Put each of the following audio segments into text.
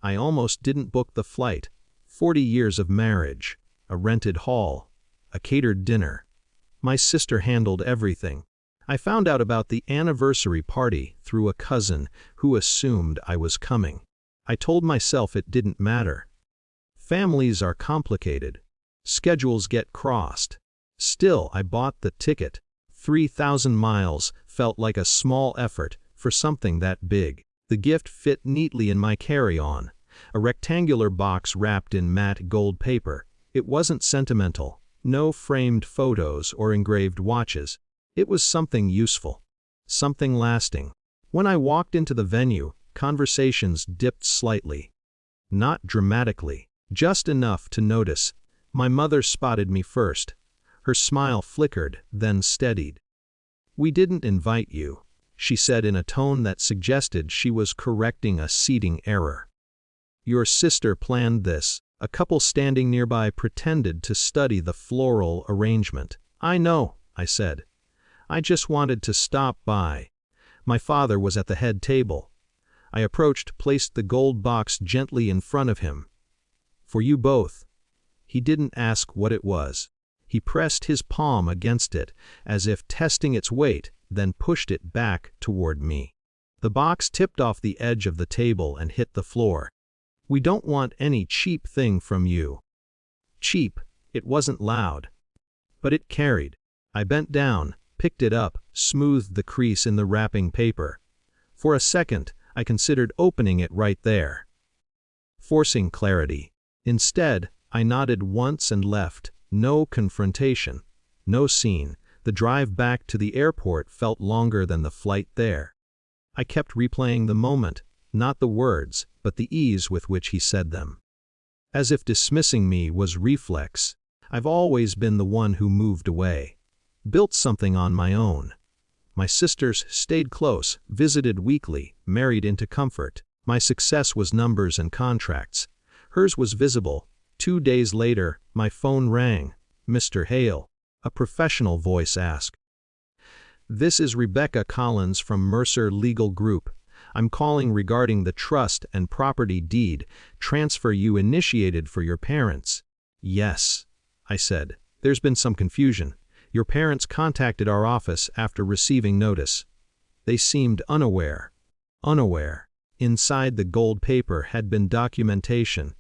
I almost didn't book the flight. 40 years of marriage, a rented hall, a catered dinner. My sister handled everything. I found out about the anniversary party through a cousin who assumed I was coming. I told myself it didn't matter. Families are complicated. Schedules get crossed. Still, I bought the ticket. 3,000 miles felt like a small effort for something that big. The gift fit neatly in my carry-on, a rectangular box wrapped in matte gold paper. It wasn't sentimental, no framed photos or engraved watches. It was something useful, something lasting. When I walked into the venue, conversations dipped slightly. Not dramatically, just enough to notice. My mother spotted me first. Her smile flickered, then steadied. "We didn't invite you," she said in a tone that suggested she was correcting a seating error. "Your sister planned this." A couple standing nearby pretended to study the floral arrangement. "I know," I said. "I just wanted to stop by." My father was at the head table. I approached, placed the gold box gently in front of him. "For you both." He didn't ask what it was. He pressed his palm against it, as if testing its weight, then pushed it back toward me. The box tipped off the edge of the table and hit the floor. "We don't want any cheap thing from you." Cheap, it wasn't loud. But it carried. I bent down, picked it up, smoothed the crease in the wrapping paper. For a second, I considered opening it right there, forcing clarity. Instead, I nodded once and left. No confrontation, no scene. The drive back to the airport felt longer than the flight there. I kept replaying the moment, not the words, but the ease with which he said them. As if dismissing me was reflex. I've always been the one who moved away. Built something on my own. My sisters stayed close, visited weekly, married into comfort. My success was numbers and contracts. Hers was visible. 2 days later, my phone rang. "Mr. Hale," a professional voice asked. "This is Rebecca Collins from Mercer Legal Group. I'm calling regarding the trust and property deed transfer you initiated for your parents." "Yes," I said. "There's been some confusion. Your parents contacted our office after receiving notice. They seemed unaware." Unaware. Inside the gold paper had been documentation.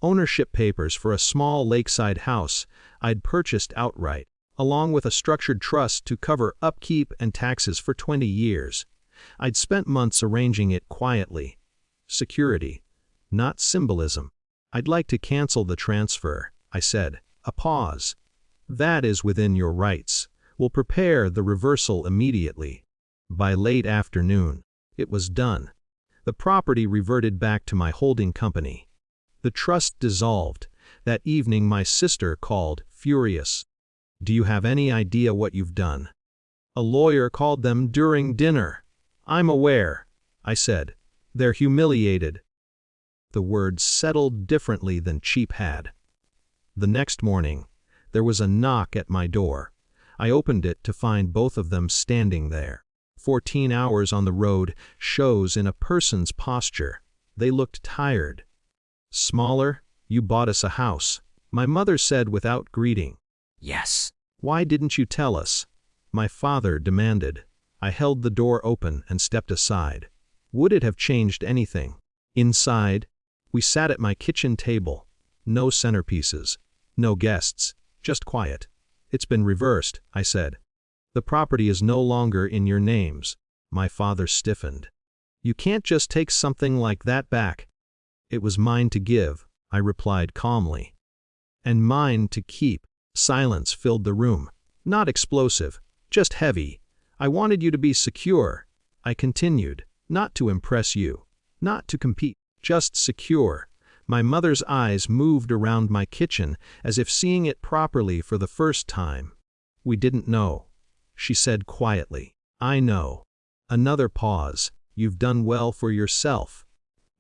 Ownership papers for a small lakeside house I'd purchased outright, along with a structured trust to cover upkeep and taxes for 20 years. I'd spent months arranging it quietly. Security, not symbolism. "I'd like to cancel the transfer," I said. A pause. "That is within your rights. We'll prepare the reversal immediately." By late afternoon, it was done. The property reverted back to my holding company. The trust dissolved. That evening my sister called, furious. "Do you have any idea what you've done?" "A lawyer called them during dinner." "I'm aware," I said. "They're humiliated." The words settled differently than cheap had. The next morning, there was a knock at my door. I opened it to find both of them standing there. 14 hours on the road shows in a person's posture. They looked tired. "Smaller, you bought us a house," my mother said without greeting. "Yes." "Why didn't you tell us?" my father demanded. I held the door open and stepped aside. Would it have changed anything? Inside, we sat at my kitchen table. No centerpieces. No guests. Just quiet. "It's been reversed," I said. "The property is no longer in your names." My father stiffened. "You can't just take something like that back." "It was mine to give," I replied calmly. "And mine to keep." Silence filled the room. Not explosive, just heavy. "I wanted you to be secure," I continued, "not to impress you, not to compete, just secure." My mother's eyes moved around my kitchen as if seeing it properly for the first time. "We didn't know," she said quietly. "I know." Another pause. "You've done well for yourself,"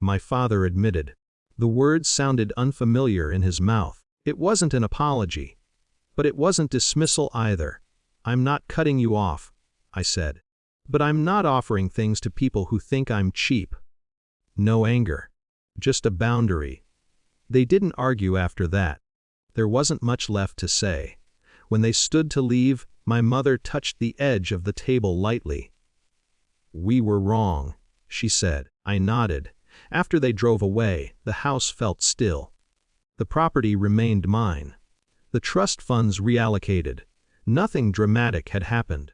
my father admitted. The words sounded unfamiliar in his mouth. It wasn't an apology. But it wasn't dismissal either. "I'm not cutting you off," I said. "But I'm not offering things to people who think I'm cheap." No anger. just a boundary. They didn't argue after that. There wasn't much left to say. When they stood to leave, my mother touched the edge of the table lightly. "We were wrong," she said. I nodded. After they drove away, the house felt still. The property remained mine. The trust funds reallocated. Nothing dramatic had happened.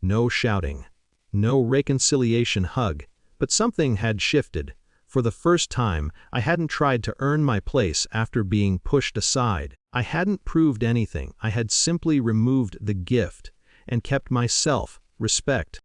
No shouting. No reconciliation hug, but something had shifted. For the first time, I hadn't tried to earn my place after being pushed aside. I hadn't proved anything. I had simply removed the gift and kept myself, respect.